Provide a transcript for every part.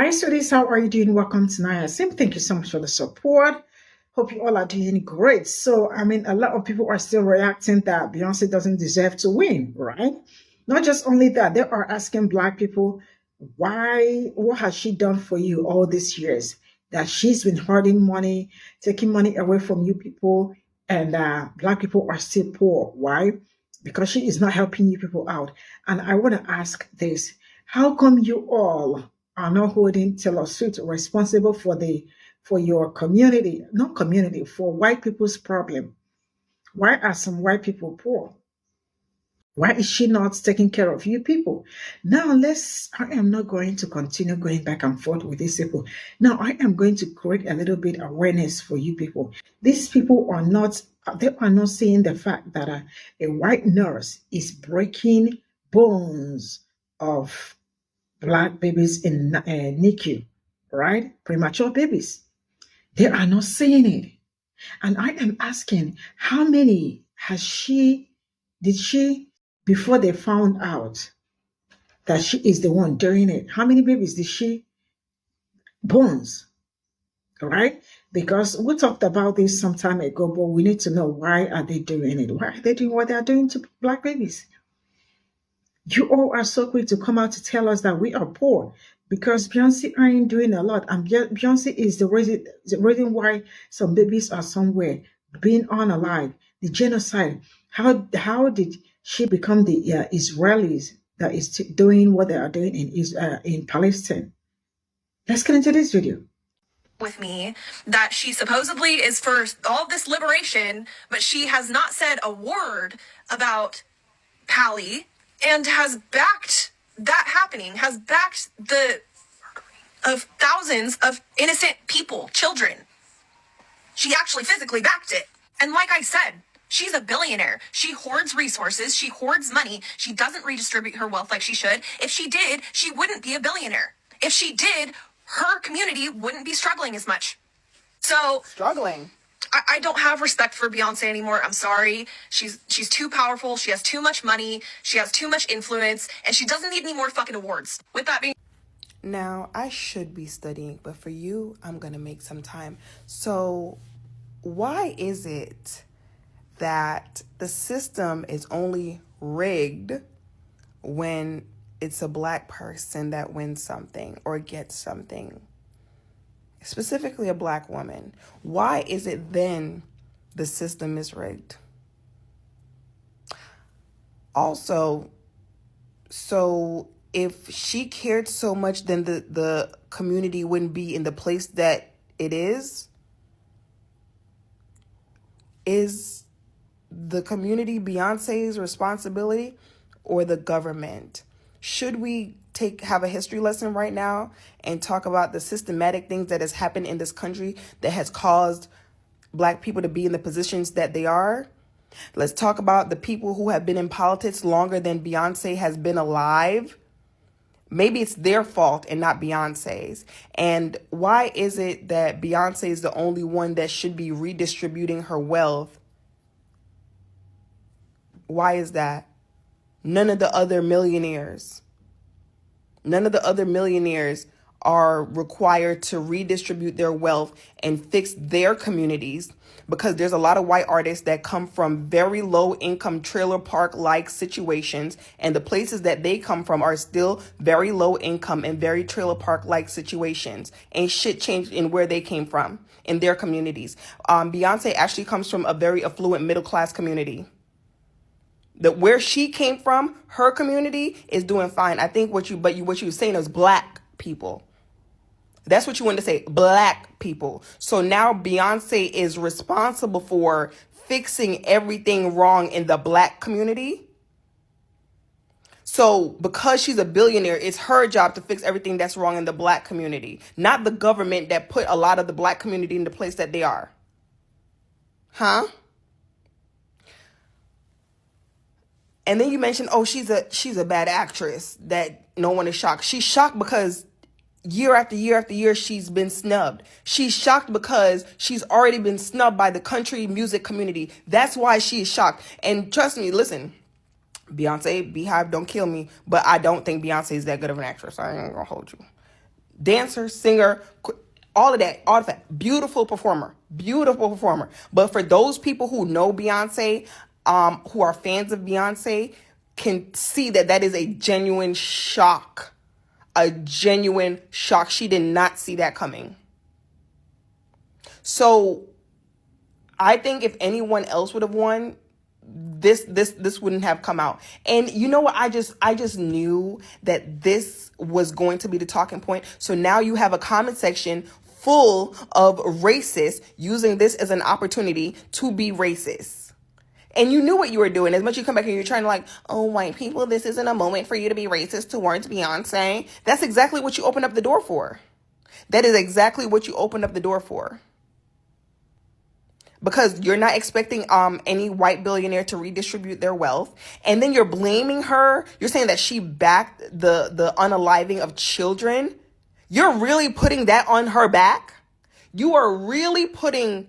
Hi, students. How are you doing? Welcome to Naya Sim. Thank you so much for the support. Hope you all are doing great. So, a lot of people are still reacting that Beyonce doesn't deserve to win, right? Not just only that, they are asking Black people, what has she done for you all these years? That she's been hoarding money, taking money away from you people, and Black people are still poor. Why? Because she is not helping you people out. And I want to ask this: how come you all are not holding Taylor Swift responsible for your community, not community, for white people's problem? Why are some white people poor? Why is she not taking care of you people? Now, I am not going to continue going back and forth with these people. Now, I am going to create a little bit awareness for you people. These people they are not seeing the fact that a white nurse is breaking bones of Black babies in NICU, right? Premature babies. They are not seeing it. And I am asking, how many did she, before they found out that she is the one doing it, how many babies did she bones? Right? Because we talked about this some time ago, but we need to know, why are they doing it? Why are they doing what they are doing to Black babies? You all are so quick to come out to tell us that we are poor because Beyonce ain't doing a lot. And Beyonce is the reason why some babies are somewhere being unalive. The genocide. How did she become the Israelis that is doing what they are doing in Palestine? Let's get into this video. With me that she supposedly is for all this liberation, but she has not said a word about Pally and has backed that happening, has backed the of thousands of innocent people, children. She actually physically backed it. And like I said, she's a billionaire. She hoards resources. She hoards money. She doesn't redistribute her wealth like she should. If she did, she wouldn't be a billionaire. If she did, her community wouldn't be struggling as much. So struggling. I don't have respect for Beyonce anymore. I'm sorry. She's too powerful. She has too much money. She has too much influence, and she doesn't need any more fucking awards. With that being, now I should be studying, but for you, I'm gonna make some time. So why is it that the system is only rigged when it's a Black person that wins something or gets something? Specifically a Black woman. Why is it then the system is rigged? Also, so if she cared so much, then the community wouldn't be in the place that it is. Is the community Beyonce's responsibility or the government? Should we have a history lesson right now and talk about the systematic things that has happened in this country that has caused Black people to be in the positions that they are? Let's talk about the people who have been in politics longer than Beyonce has been alive. Maybe it's their fault and not Beyonce's. And why is it that Beyonce is the only one that should be redistributing her wealth? Why is that? None of the other millionaires are required to redistribute their wealth and fix their communities, because there's a lot of white artists that come from very low income trailer park like situations, and the places that they come from are still very low income and very trailer park like situations. Ain't shit changed in where they came from in their communities. Beyonce actually comes from a very affluent middle class community. Where she came from, her community is doing fine. I think what you were saying is Black people. That's what you wanted to say, Black people. So now Beyonce is responsible for fixing everything wrong in the Black community. So because she's a billionaire, it's her job to fix everything that's wrong in the Black community, not the government that put a lot of the Black community in the place that they are. Huh? And then you mentioned, oh, she's a bad actress, that no one is shocked. She's shocked because year after year after year, she's been snubbed. She's shocked because she's already been snubbed by the country music community. That's why she is shocked. And trust me, listen, Beyonce, Beehive, don't kill me, but I don't think Beyonce is that good of an actress. I ain't gonna hold you. dancer, singer, all of that. Beautiful performer. But for those people who know Beyonce, who are fans of Beyonce, can see that is a genuine shock. A genuine shock. She did not see that coming. So I think if anyone else would have won, this wouldn't have come out. And you know what? I just knew that this was going to be the talking point. So now you have a comment section full of racists using this as an opportunity to be racist. And you knew what you were doing. As much as you come back and you're trying to like, oh, white people, this isn't a moment for you to be racist towards Beyonce. That's exactly what you opened up the door for. That is exactly what you opened up the door for. Because you're not expecting any white billionaire to redistribute their wealth. And then you're blaming her. You're saying that she backed the unaliving of children. You're really putting that on her back? You are really putting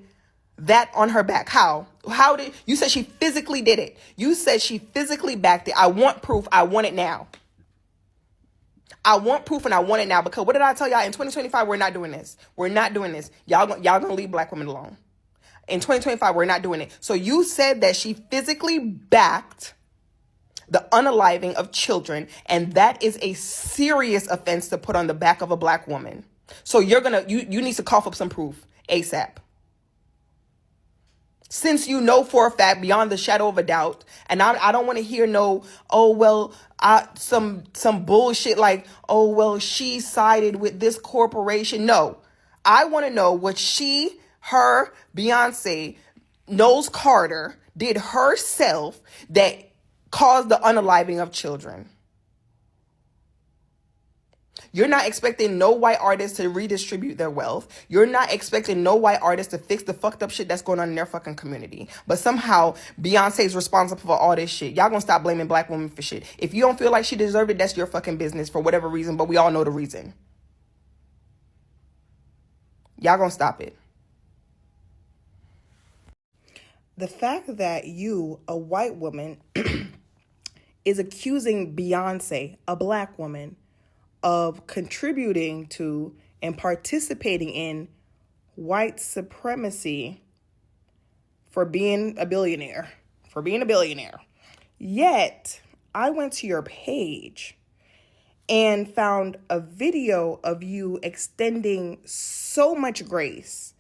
that on her back. How did you said she physically did it? You said she physically backed it. I want proof. I want it now. I want proof and I want it now. Because what did I tell y'all? In 2025, we're not doing this. We're not doing this. Y'all gonna leave black women alone. In 2025, we're not doing it. So you said that she physically backed the unaliving of children, and that is a serious offense to put on the back of a black woman. So you need to cough up some proof ASAP. Since you know for a fact, beyond the shadow of a doubt, and I don't want to hear some bullshit like, oh, well, she sided with this corporation. No, I want to know what her, Beyonce, Knowles Carter, did herself that caused the unaliving of children. You're not expecting no white artists to redistribute their wealth. You're not expecting no white artists to fix the fucked up shit that's going on in their fucking community. But somehow Beyonce is responsible for all this shit. Y'all gonna stop blaming black women for shit. If you don't feel like she deserved it, that's your fucking business for whatever reason, but we all know the reason. Y'all gonna stop it. The fact that you, a white woman, is accusing Beyonce, a black woman, of contributing to and participating in white supremacy for being a billionaire. Yet, I went to your page and found a video of you extending so much grace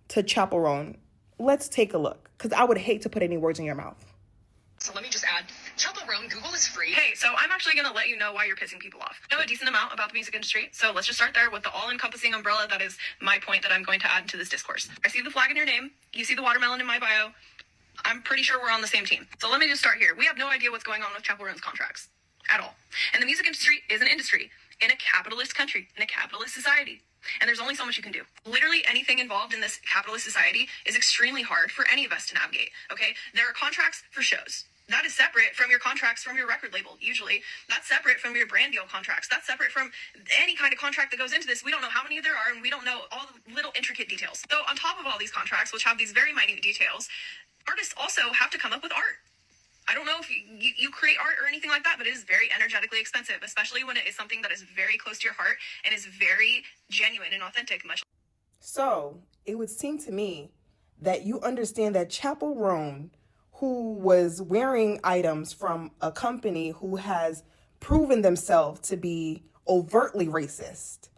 to Chaperone. Let's take a look, because I would hate to put any words in your mouth. So let me just add, Chaperone, Google is free. Hey, so I'm actually going to let you know why you're pissing people off. I know a decent amount about the music industry, so let's just start there with the all-encompassing umbrella that is my point that I'm going to add to this discourse. I see the flag in your name. You see the watermelon in my bio. I'm pretty sure we're on the same team. So let me just start here. We have no idea what's going on with Chaperone's contracts at all. And the music industry is an industry in a capitalist country, in a capitalist society. And there's only so much you can do. Literally anything involved in this capitalist society is extremely hard for any of us to navigate, okay? There are contracts for shows. That is separate from your contracts from your record label, usually. That's separate from your brand deal contracts. That's separate from any kind of contract that goes into this. We don't know how many there are, and we don't know all the little intricate details. So on top of all these contracts, which have these very minute details, artists also have to come up with art. I don't know if you create art or anything like that, but it is very energetically expensive, especially when it is something that is very close to your heart and is very genuine and authentic. So it would seem to me that you understand that Chaperone, who was wearing items from a company who has proven themselves to be overtly racist.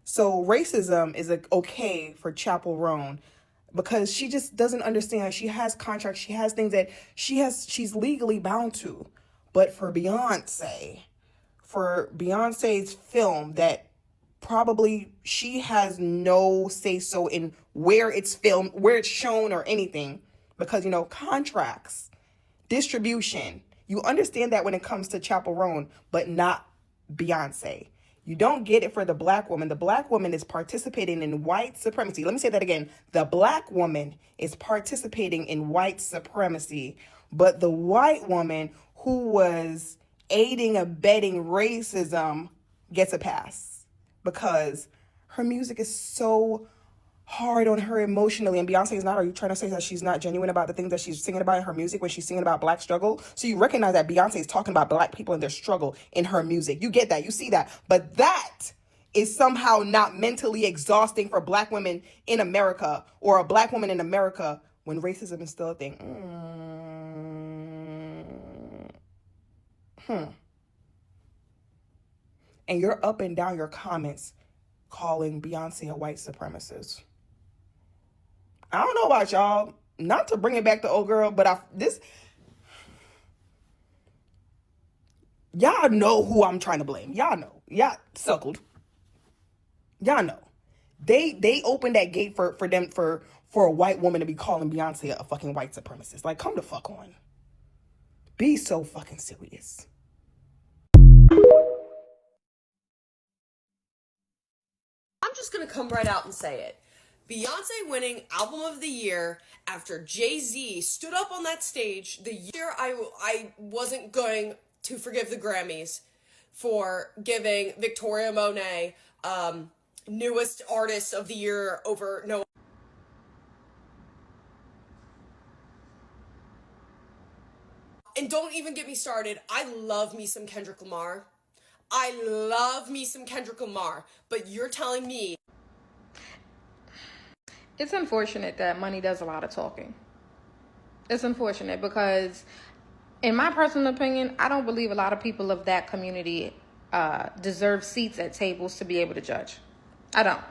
So racism is okay for Chaperone, because she just doesn't understand. She has contracts. She has things that she's legally bound to. But for Beyonce's film that probably she has no say so in where it's filmed, where it's shown or anything, because, contracts, distribution, you understand that when it comes to Chaperone, but not Beyonce. You don't get it for the black woman. The black woman is participating in white supremacy. Let me say that again. The black woman is participating in white supremacy, but the white woman who was aiding, abetting racism gets a pass because her music is so hard on her emotionally, and Beyonce is not. Are you trying to say that she's not genuine about the things that she's singing about in her music when she's singing about black struggle? So you recognize that Beyonce is talking about black people and their struggle in her music. You get that, you see that. But that is somehow not mentally exhausting for Black women in America, or a Black woman in America, when racism is still a thing. And you're up and down your comments calling Beyonce a white supremacist. I don't know about y'all, not to bring it back to old girl, but y'all know who I'm trying to blame. Y'all know. Y'all suckled. Y'all know. They opened that gate for a white woman to be calling Beyonce a fucking white supremacist. Like, come the fuck on. Be so fucking serious. I'm just gonna come right out and say it. Beyonce winning Album of the Year after Jay-Z stood up on that stage the year I wasn't going to forgive the Grammys for giving Victoria Monet newest artist of the year over no. And don't even get me started. I love me some Kendrick Lamar. But you're telling me. It's unfortunate that money does a lot of talking. It's unfortunate because, in my personal opinion, I don't believe a lot of people of that community deserve seats at tables to be able to judge. I don't.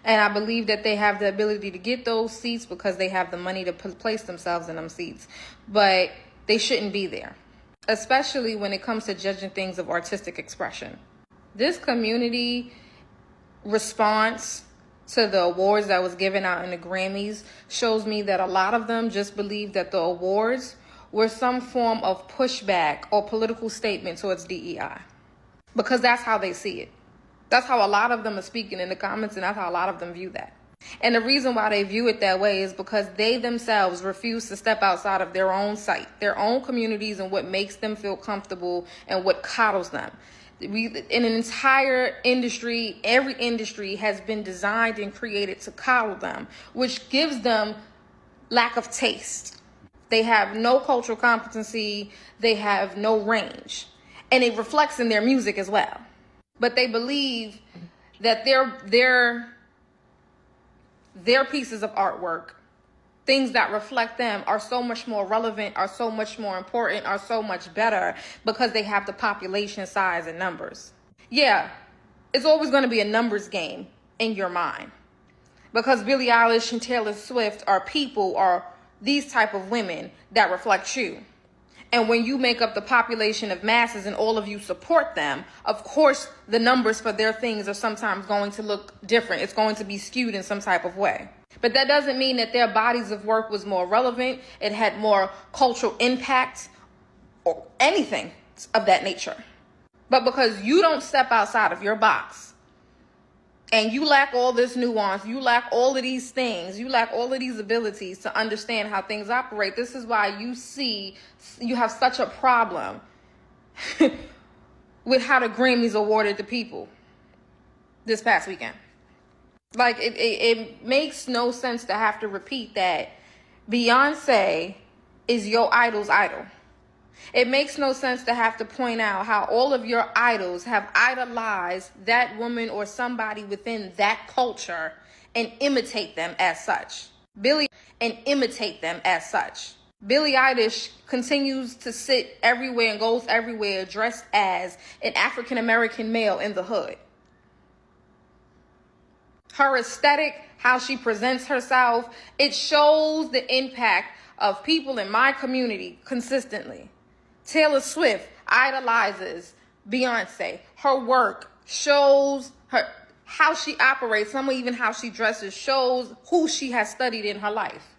And I believe that they have the ability to get those seats because they have the money to place themselves in them seats. But they shouldn't be there, especially when it comes to judging things of artistic expression. This community response to the awards that was given out in the Grammys shows me that a lot of them just believe that the awards were some form of pushback or political statement towards DEI, because that's how they see it. That's how a lot of them are speaking in the comments, and that's how a lot of them view that. And the reason why they view it that way is because they themselves refuse to step outside of their own site, their own communities, and what makes them feel comfortable and what coddles them. In an entire industry, every industry has been designed and created to coddle them, which gives them lack of taste. They have no cultural competency. They have no range. And it reflects in their music as well. But they believe that their pieces of artwork, things that reflect them, are so much more relevant, are so much more important, are so much better because they have the population size and numbers. Yeah, it's always going to be a numbers game in your mind, because Billie Eilish and Taylor Swift are people, are these type of women that reflect you. And when you make up the population of masses and all of you support them, of course, the numbers for their things are sometimes going to look different. It's going to be skewed in some type of way. But that doesn't mean that their bodies of work was more relevant. It had more cultural impact or anything of that nature. But because you don't step outside of your box, and you lack all this nuance, you lack all of these things, you lack all of these abilities to understand how things operate. This is why you have such a problem with how the Grammys awarded the people this past weekend. Like, it makes no sense to have to repeat that Beyonce is your idol's idol. It makes no sense to have to point out how all of your idols have idolized that woman or somebody within that culture and imitate them as such. Billie Eilish continues to sit everywhere and goes everywhere dressed as an African-American male in the hood. Her aesthetic, how she presents herself, it shows the impact of people in my community consistently. Taylor Swift idolizes Beyonce. Her work shows her how she operates, some even how she dresses, shows who she has studied in her life.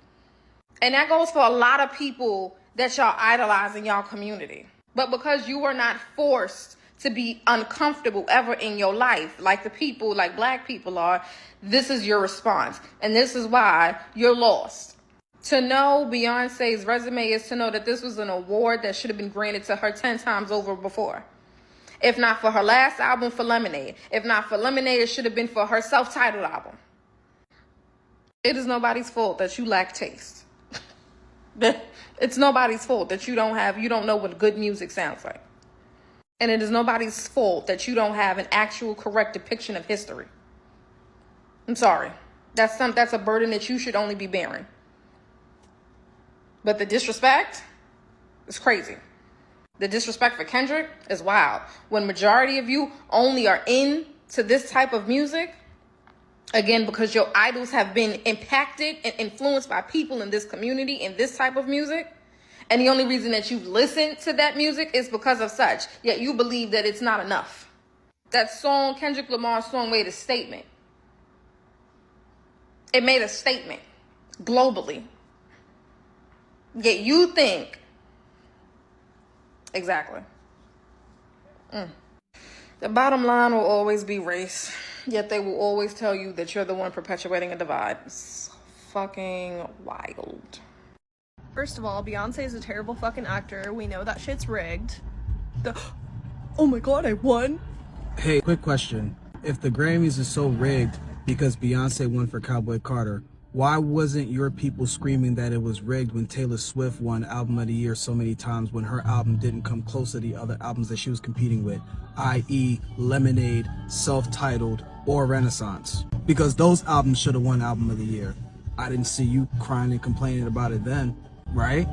And that goes for a lot of people that y'all idolize in y'all community. But because you are not forced to be uncomfortable ever in your life, like the people, like Black people are, this is your response. And this is why you're lost. To know Beyonce's resume is to know that this was an award that should have been granted to her 10 times over before. If not for her last album, for Lemonade. If not for Lemonade, it should have been for her self-titled album. It is nobody's fault that you lack taste. It's nobody's fault that you don't know what good music sounds like. And it is nobody's fault that you don't have an actual correct depiction of history. I'm sorry. That's a burden that you should only be bearing. But the disrespect is crazy. The disrespect for Kendrick is wild. When majority of you only are into this type of music, again, because your idols have been impacted and influenced by people in this community in this type of music, and the only reason that you've listened to that music is because of such, yet you believe that it's not enough. That song, Kendrick Lamar's song, made a statement. It made a statement globally. Yet you think, exactly. The bottom line will always be race, yet they will always tell you that you're the one perpetuating a divide. It's fucking wild. First of all, Beyonce is a terrible fucking actor. We know that shit's rigged. Oh my god, I won. Hey, quick question. If the Grammys is so rigged because Beyonce won for Cowboy Carter, why wasn't your people screaming that it was rigged when Taylor Swift won Album of the Year so many times when her album didn't come close to the other albums that she was competing with, i.e. Lemonade, Self-Titled, or Renaissance? Because those albums should have won Album of the Year. I didn't see you crying and complaining about it then, right?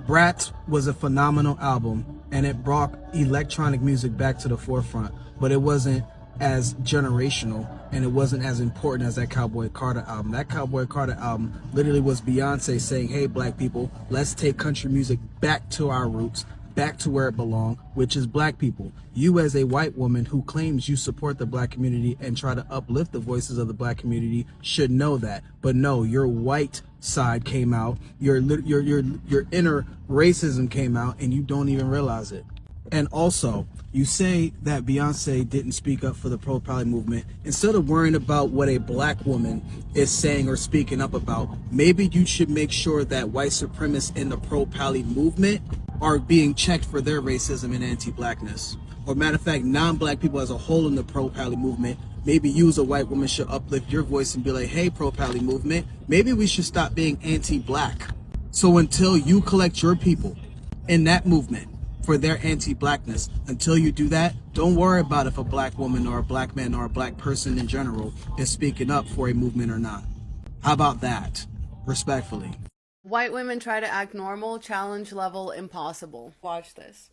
Brat was a phenomenal album, and it brought electronic music back to the forefront, but it wasn't as generational and it wasn't as important as that Cowboy Carter album. That Cowboy Carter album literally was Beyonce saying, hey, black people, let's take country music back to our roots, back to where it belongs, which is black people. You as a white woman who claims you support the black community and try to uplift the voices of the black community should know that. But no, your white side came out, your inner racism came out, and you don't even realize it. And also, you say that Beyonce didn't speak up for the pro-Pally movement. Instead of worrying about what a black woman is saying or speaking up about, maybe you should make sure that white supremacists in the pro-Pally movement are being checked for their racism and anti-blackness. Or matter of fact, non-black people as a whole in the pro-Pally movement, maybe you as a white woman should uplift your voice and be like, hey, pro-Pally movement, maybe we should stop being anti-black. So until you collect your people in that movement for their anti-blackness, until you do that, don't worry about if a black woman or a black man or a black person in general is speaking up for a movement or not. How about that? Respectfully. White women try to act normal, challenge level impossible. Watch this.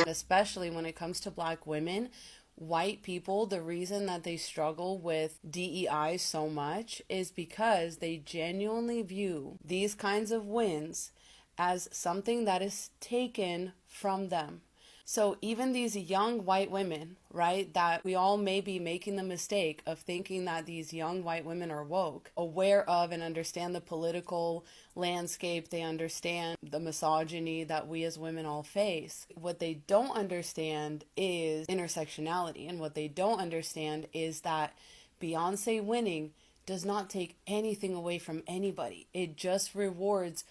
Especially when it comes to black women, white people, the reason that they struggle with DEI so much is because they genuinely view these kinds of wins as something that is taken from them. So even these young white women, right, that we all may be making the mistake of thinking that these young white women are woke, aware of and understand the political landscape, they understand the misogyny that we as women all face. What they don't understand is intersectionality, and what they don't understand is that Beyonce winning does not take anything away from anybody. It just rewards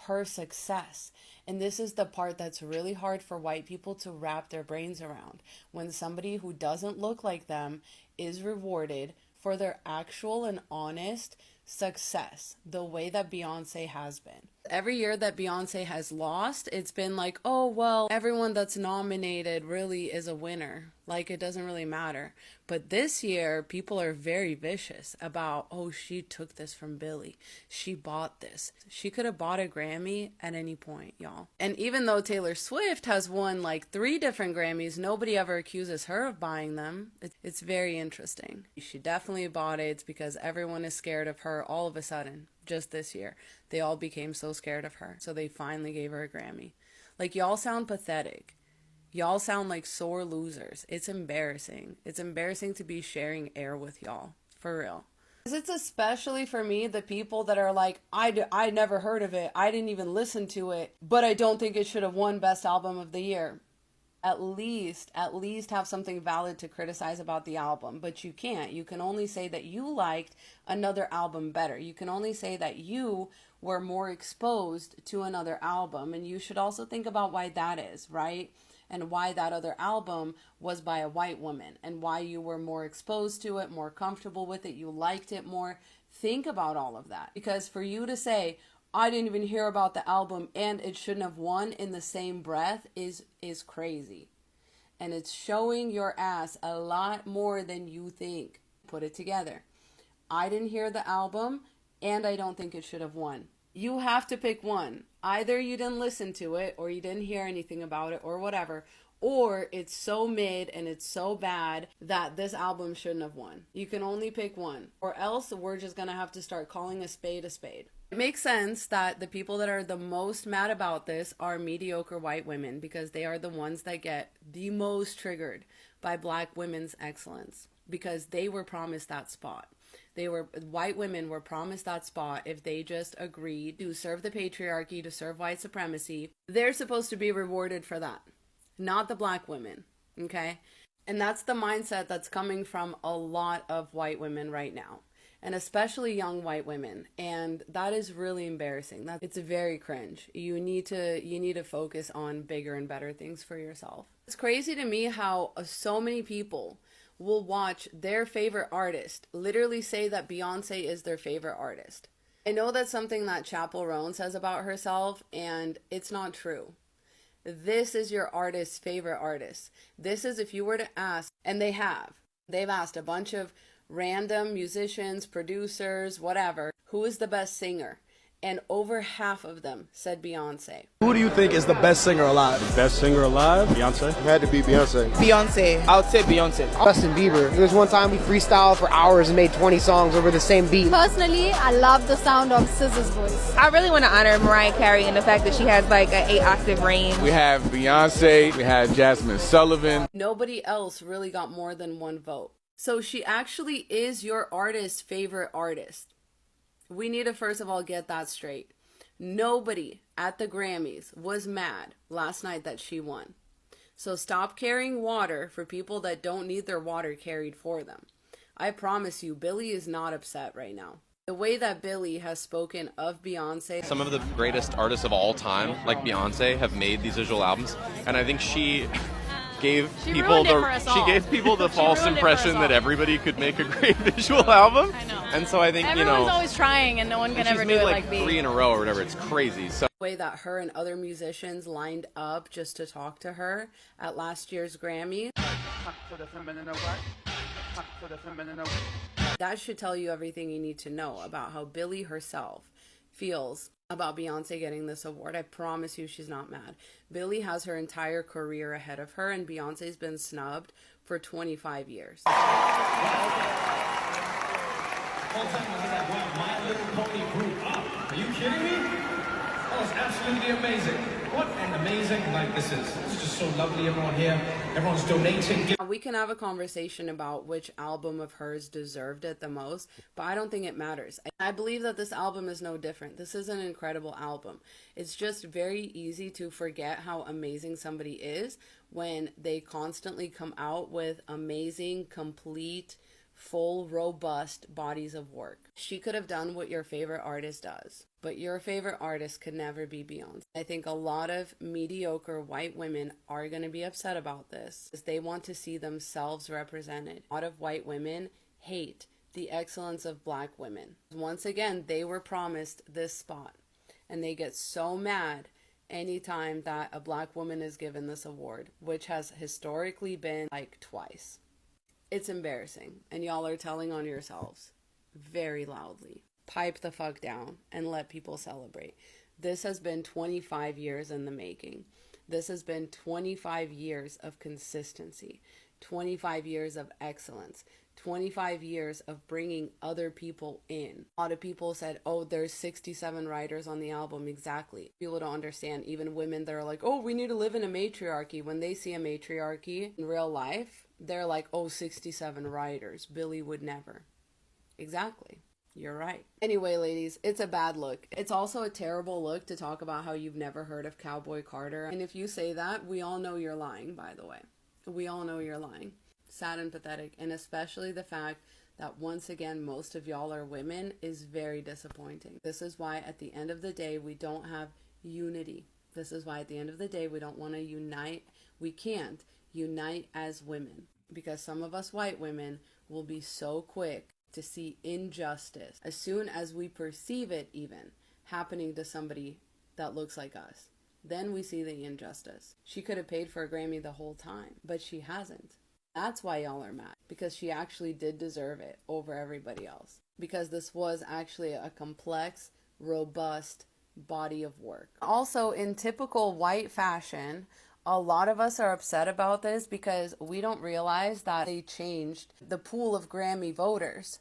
her success. And this is the part that's really hard for white people to wrap their brains around. When somebody who doesn't look like them is rewarded for their actual and honest success, the way that Beyonce has been. Every year that Beyonce has lost, it's been like, oh, well, everyone that's nominated really is a winner. Like, it doesn't really matter. But this year, people are very vicious about, oh, she took this from Billie. She bought this. She could have bought a Grammy at any point, y'all. And even though Taylor Swift has won like 3 different Grammys, nobody ever accuses her of buying them. It's very interesting. She definitely bought it. It's because everyone is scared of her all of a sudden. Just this year, they all became so scared of her. So they finally gave her a Grammy. Like, y'all sound pathetic. Y'all sound like sore losers. It's embarrassing. It's embarrassing to be sharing air with y'all. For real. It's especially for me, the people that are like, I never heard of it. I didn't even listen to it. But I don't think it should have won Best Album of the Year. At least have something valid to criticize about the album. But you can't. You can only say that you liked another album better. You can only say that you were more exposed to another album. And you should also think about why that is, right? and why that other album was by a white woman and why you were more exposed to it, more comfortable with it, you liked it more. Think about all of that. Because for you to say, I didn't even hear about the album and it shouldn't have won in the same breath is crazy. And it's showing your ass a lot more than you think. Put it together. I didn't hear the album and I don't think it should have won. You have to pick one. Either you didn't listen to it or you didn't hear anything about it or whatever, or it's so mid and it's so bad that this album shouldn't have won. You can only pick one, or else we're just gonna have to start calling a spade a spade. It makes sense that the people that are the most mad about this are mediocre white women, because they are the ones that get the most triggered by black women's excellence, because they were promised that spot. White women were promised that spot if they just agreed to serve the patriarchy, to serve white supremacy. They're supposed to be rewarded for that, not the black women, okay? And that's the mindset that's coming from a lot of white women right now, and especially young white women. And that is really embarrassing. It's very cringe. You need to focus on bigger and better things for yourself. It's crazy to me how so many people will watch their favorite artist literally say that Beyonce is their favorite artist. I know that's something that Chappell Roan says about herself, and it's not true. This is your artist's favorite artist. This is, if you were to ask, and they've asked a bunch of random musicians, producers, whatever, who is the best singer? And over half of them said Beyonce. Who do you think is the best singer alive? Best singer alive? Beyonce. It had to be Beyonce. Beyonce. I would say Beyonce. Justin Bieber. There was one time we freestyled for hours and made 20 songs over the same beat. Personally, I love the sound of SZA's voice. I really want to honor Mariah Carey and the fact that she has like an 8-octave range. We have Beyonce. We have Jasmine Sullivan. Nobody else really got more than one vote. So she actually is your artist's favorite artist. We need to first of all get that straight. Nobody at the Grammys was mad last night that she won. So stop carrying water for people that don't need their water carried for them. I promise you, Billie is not upset right now. The way that Billie has spoken of Beyonce. Some of the greatest artists of all time, like Beyonce, have made these visual albums. And I think she gave people the false impression that everybody could make a great visual album. I know. And so I think, everyone's always trying and no one can ever do it like B. 3 in a row or whatever. It's crazy. So the way that her and other musicians lined up just to talk to her at last year's Grammy. That should tell you everything you need to know about how Billie herself feels about Beyonce getting this award. I promise you she's not mad. Billie has her entire career ahead of her, and Beyonce's been snubbed for 25 years. My Little Pony grew up. Are you kidding me? That was absolutely amazing. What an amazing night this is. It's just so lovely, everyone here. Everyone's donating. We can have a conversation about which album of hers deserved it the most, but I don't think it matters. I believe that this album is no different. This is an incredible album. It's just very easy to forget how amazing somebody is when they constantly come out with amazing, complete, full, robust bodies of work. She could have done what your favorite artist does, but your favorite artist could never be Beyonce. I think a lot of mediocre white women are going to be upset about this because they want to see themselves represented. A lot of white women hate the excellence of black women. Once again, they were promised this spot, and they get so mad anytime that a black woman is given this award, which has historically been like twice. It's embarrassing, and y'all are telling on yourselves very loudly. Pipe the fuck down and let people celebrate. This has been 25 years in the making. This has been 25 years of consistency, 25 years of excellence, 25 years of bringing other people in. A lot of people said, oh, there's 67 writers on the album. Exactly. People don't understand. Even women that are like, oh, we need to live in a matriarchy. When they see a matriarchy in real life, they're like, oh, 67 writers. Billie would never. Exactly. You're right. Anyway, ladies, it's a bad look. It's also a terrible look to talk about how you've never heard of Cowboy Carter. And if you say that, we all know you're lying, by the way. We all know you're lying. Sad and pathetic. And especially the fact that once again, most of y'all are women is very disappointing. This is why at the end of the day, we don't have unity This is why at the end of the day, we don't want to unite. We can't unite as women because some of us white women will be so quick to see injustice as soon as we perceive it even happening to somebody that looks like us. Then we see the injustice. She could have paid for a Grammy the whole time, but she hasn't. That's why y'all are mad, because she actually did deserve it over everybody else. Because this was actually a complex, robust body of work. Also, in typical white fashion, a lot of us are upset about this because we don't realize that they changed the pool of Grammy voters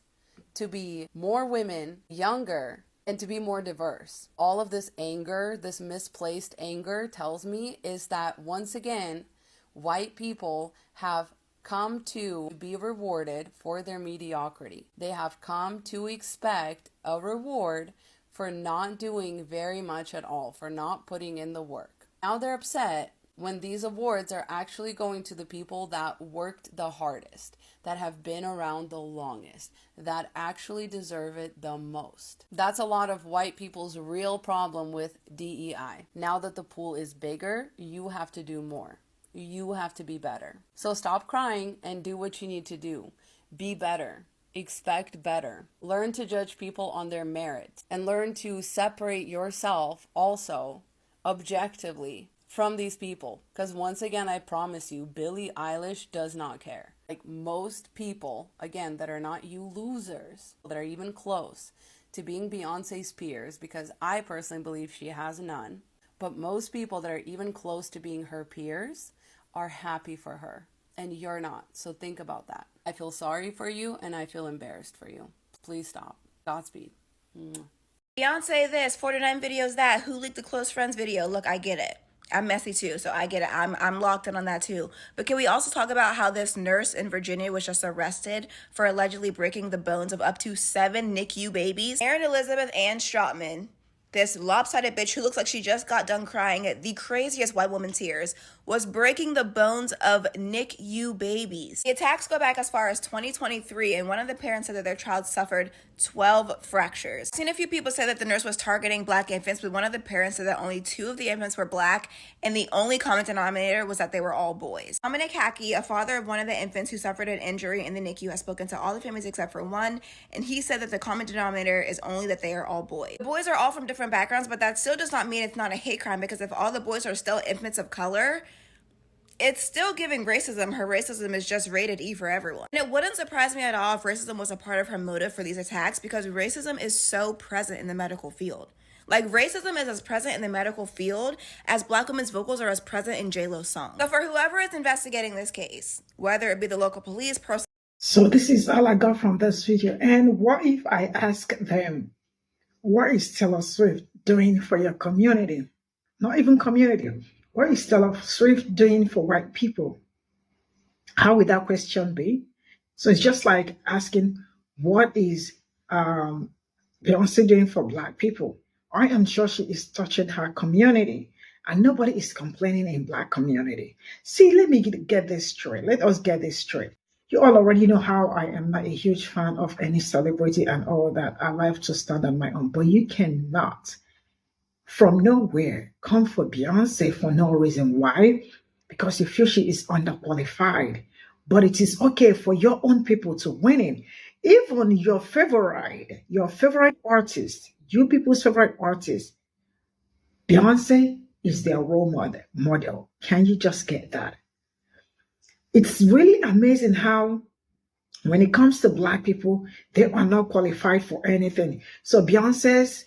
to be more women, younger, and to be more diverse. All of this anger, this misplaced anger, tells me is that once again, white people have come to be rewarded for their mediocrity. They have come to expect a reward for not doing very much at all, for not putting in the work. Now they're upset when these awards are actually going to the people that worked the hardest, that have been around the longest, that actually deserve it the most. That's a lot of white people's real problem with DEI. Now that the pool is bigger, you have to do more. You have to be better. So stop crying and do what you need to do. Be better. Expect better. Learn to judge people on their merits and learn to separate yourself also objectively from these people. Because once again, I promise you, Billie Eilish does not care. Like most people, again, that are not you losers, that are even close to being Beyonce's peers, because I personally believe she has none, but most people that are even close to being her peers are happy for her, and you're not. So think about that. I feel sorry for you, and I feel embarrassed for you. Please stop. Godspeed. Mwah. Beyonce this, 49 videos that, who leaked the close friends video? Look, I get it. I'm messy too, so I get it. I'm locked in on that too. But can we also talk about how this nurse in Virginia was just arrested for allegedly breaking the bones of up to 7 NICU babies? Erin Elizabeth Ann Stroutman, this lopsided bitch who looks like she just got done crying at the craziest white woman tears, was breaking the bones of NICU babies. The attacks go back as far as 2023, and one of the parents said that their child suffered 12 fractures. I've seen a few people say that the nurse was targeting black infants, but one of the parents said that only 2 of the infants were black, and the only common denominator was that they were all boys. Dominic Hackey, a father of one of the infants who suffered an injury in the NICU, has spoken to all the families except for one, and he said that the common denominator is only that they are all boys. The boys are all from different backgrounds, but that still does not mean it's not a hate crime, because if all the boys are still infants of color, it's still giving racism. Her racism is just rated E for everyone. And it wouldn't surprise me at all if racism was a part of her motive for these attacks, because racism is so present in the medical field. Like, racism is as present in the medical field as black women's vocals are as present in J-Lo's song. So for whoever is investigating this case, whether it be the local police, So this is all I got from this video. And what if I ask them, what is Taylor Swift doing for your community? Not even community. What is Taylor Swift doing for white people? How would that question be? So it's just like asking, what is Beyonce doing for black people? I am sure she is touching her community, and nobody is complaining in black community. See, let me get this straight. Let us get this straight. You all already know how I am not a huge fan of any celebrity and all that. I like to stand on my own, but you cannot from nowhere come for Beyonce for no reason. Why? Because you feel she is underqualified. But it is okay for your own people to win it. Even your favorite artist, you people's favorite artist, Beyonce is their role model. Can you just get that? It's really amazing how when it comes to black people, they are not qualified for anything. So Beyonce's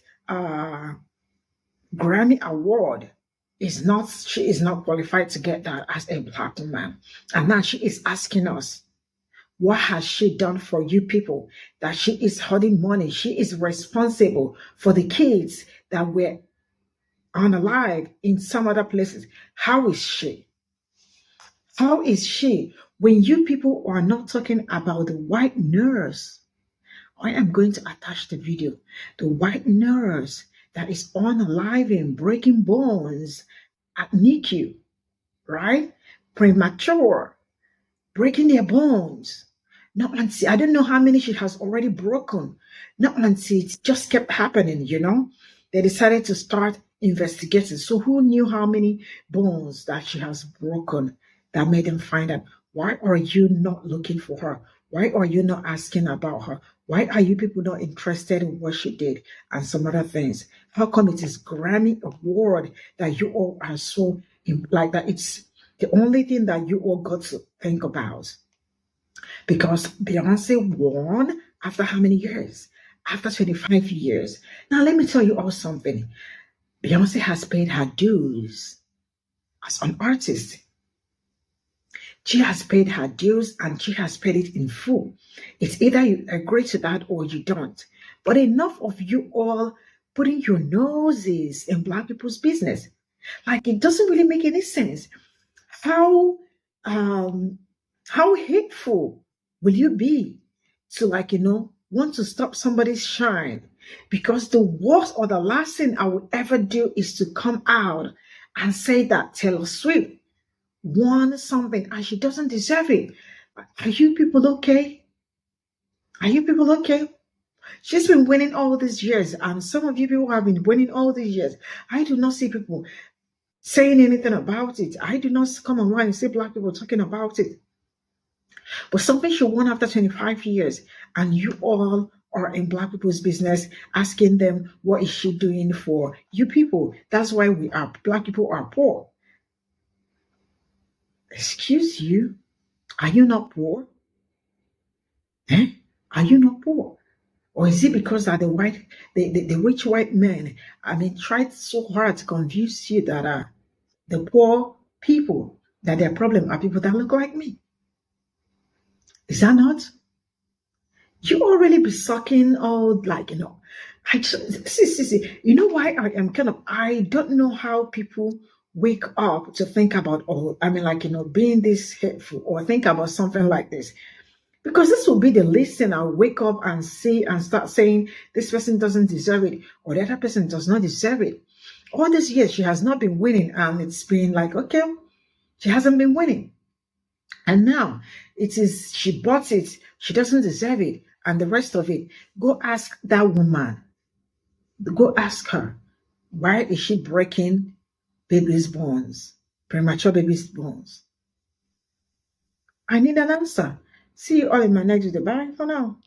Grammy award she is not qualified to get that as a black woman. And now she is asking us, what has she done for you people? That she is holding money. She is responsible for the kids that were unalive in some other places. How is she? How is she? When you people are not talking about the white nurse, I am going to attach the video. The white nurse that is unalive and breaking bones at NICU, right? Premature, breaking their bones. No, Nancy, I don't know how many she has already broken. No, Nancy, it just kept happening, you know? They decided to start investigating. So who knew how many bones that she has broken that made them find out? Why are you not looking for her? Why are you not asking about her? Why are you people not interested in what she did and some other things? How come it is Grammy Award that you all are so like that? It's the only thing that you all got to think about. Because Beyonce won after how many years? After 25 years. Now, let me tell you all something. Beyonce has paid her dues as an artist. She has paid her dues and she has paid it in full. It's either you agree to that or you don't. But enough of you all putting your noses in Black people's business. Like, it doesn't really make any sense. How hateful will you be to, like, want to stop somebody's shine? Because the worst or the last thing I would ever do is to come out and say that Taylor Swift won something and she doesn't deserve it. Are you people okay? Are you people okay? She's been winning all these years, and some of you people have been winning all these years. I do not see people saying anything about it. I do not come online and see Black people talking about it. But something she won after 25 years, and you all are in Black people's business asking them, what is she doing for you people? That's why Black people are poor. Excuse you? Are you not poor? Are you not poor? Or is it because that the rich white men, tried so hard to convince you that the poor people, that their problem are people that look like me? Is that not? You already be sucking all, like, see, you know why I don't know how people wake up to think about, being this hateful or think about something like this. Because this will be the least thing I'll wake up and see and start saying this person doesn't deserve it or the other person does not deserve it. All these years she has not been winning, and it's been like, okay, she hasn't been winning. And now it is she bought it, she doesn't deserve it, and the rest of it. Go ask that woman. Go ask her, why is she breaking baby's bones, premature baby's bones? I need an answer. See you all in my next video. Bye for now.